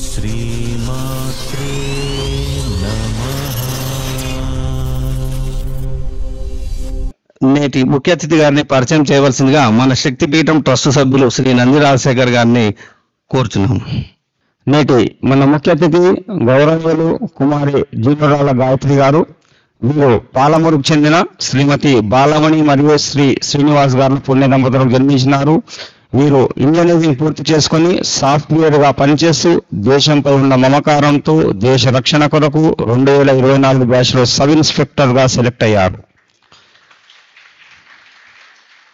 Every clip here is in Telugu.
శ్రీమాత్రే నమః. నేటి ముఖ్య అతిథి గారిని పరిచయం చేయవలసిందిగా మన శక్తిపీఠం ట్రస్ట్ సభ్యులు శ్రీ నంది రాజశేఖర్ గారిని కోరుచున్నాం. నేటి మన ముఖ్య అతిథి గౌరవనీయులు కుమారి జీవరాల గాయత్రి గారు. వీరు పాలమూరుకు చెందిన శ్రీమతి బాలమణి మరియు శ్రీ శ్రీనివాస్ గారు పుణ్య దంపతులకు జన్మించినారు. వీరు ఇంజనీరింగ్ పూర్తి చేసుకుని సాఫ్ట్వేర్ గా పనిచేస్తూ దేశంపై ఉన్న మమకారంతో దేశ రక్షణ కొరకు 2024 బ్యాచ్ లో సబ్ ఇన్స్పెక్టర్ గా సెలెక్ట్ అయ్యారు.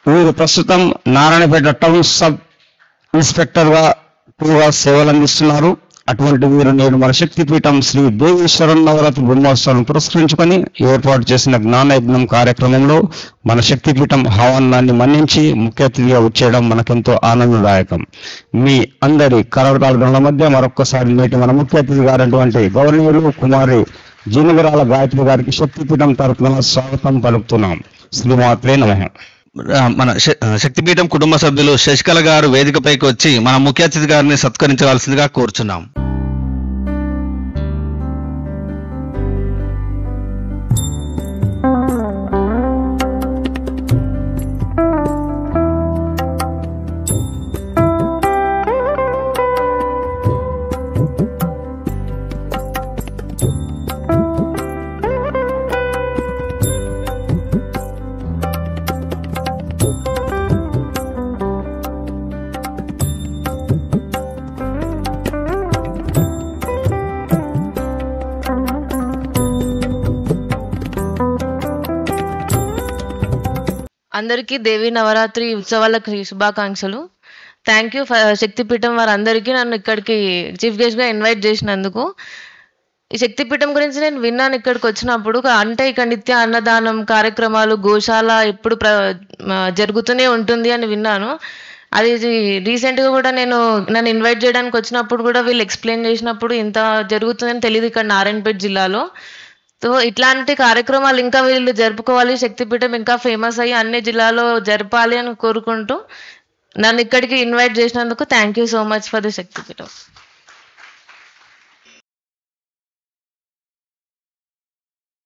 వీరు ప్రస్తుతం నారాయణపేట టౌన్ సబ్ ఇన్స్పెక్టర్ గా సేవలు అందిస్తున్నారు. అటువంటి వీరు నేడు మన శక్తిపీఠం శ్రీ దేవీశ్వరం నవరాత్రి బ్రహ్మోత్సవాలను పురస్కరించుకొని ఏర్పాటు చేసిన జ్ఞానయజ్ఞం కార్యక్రమంలో మన శక్తిపీఠం ఆహ్వానాన్ని మన్నించి ముఖ్య అతిథిగా వచ్చేయడం మనకెంతో ఆనందదాయకం. మీ అందరి కరతాళ మధ్య మరొక్కసారి నేటి మన ముఖ్య అతిథి గారైనటువంటి గౌరవనీయులు కుమారి జీనగరాల గాయత్రి గారికి శక్తిపీఠం తరఫున స్వాగతం పలుకుతున్నాం. శ్రీమాత్రే నమః. మన శక్తిపీఠం కుటుంబ సభ్యులు శశికళ గారు వేదికపైకి వచ్చి మన ముఖ్య అతిథి గారిని సత్కరించవలసిందిగా కోరుచున్నాం. అందరికీ దేవి నవరాత్రి ఉత్సవాలకు శుభాకాంక్షలు. థ్యాంక్ యూ శక్తిపీఠం వారందరికీ నన్ను ఇక్కడికి చీఫ్ గెస్ట్గా ఇన్వైట్ చేసినందుకు. ఈ శక్తిపీఠం గురించి నేను విన్నాను ఇక్కడికి వచ్చినప్పుడు. అంటే ఇక్కడ నిత్య అన్నదానం కార్యక్రమాలు గోశాల ఎప్పుడు జరుగుతూనే ఉంటుంది అని విన్నాను. అది రీసెంట్గా కూడా నన్ను ఇన్వైట్ చేయడానికి వచ్చినప్పుడు కూడా వీళ్ళు ఎక్స్ప్లెయిన్ చేసినప్పుడు ఇంత జరుగుతుందని తెలియదు ఇక్కడ నారాయణపేట జిల్లాలో. సో ఇట్లాంటి కార్యక్రమాలు ఇంకా వీళ్ళు జరుపుకోవాలి, శక్తిపీఠం ఇంకా ఫేమస్ అయ్యి అన్ని జిల్లాలో జరపాలి అని కోరుకుంటూ నన్ను ఇక్కడికి ఇన్వైట్ చేసినందుకు thank you so much for the శక్తిపీఠం.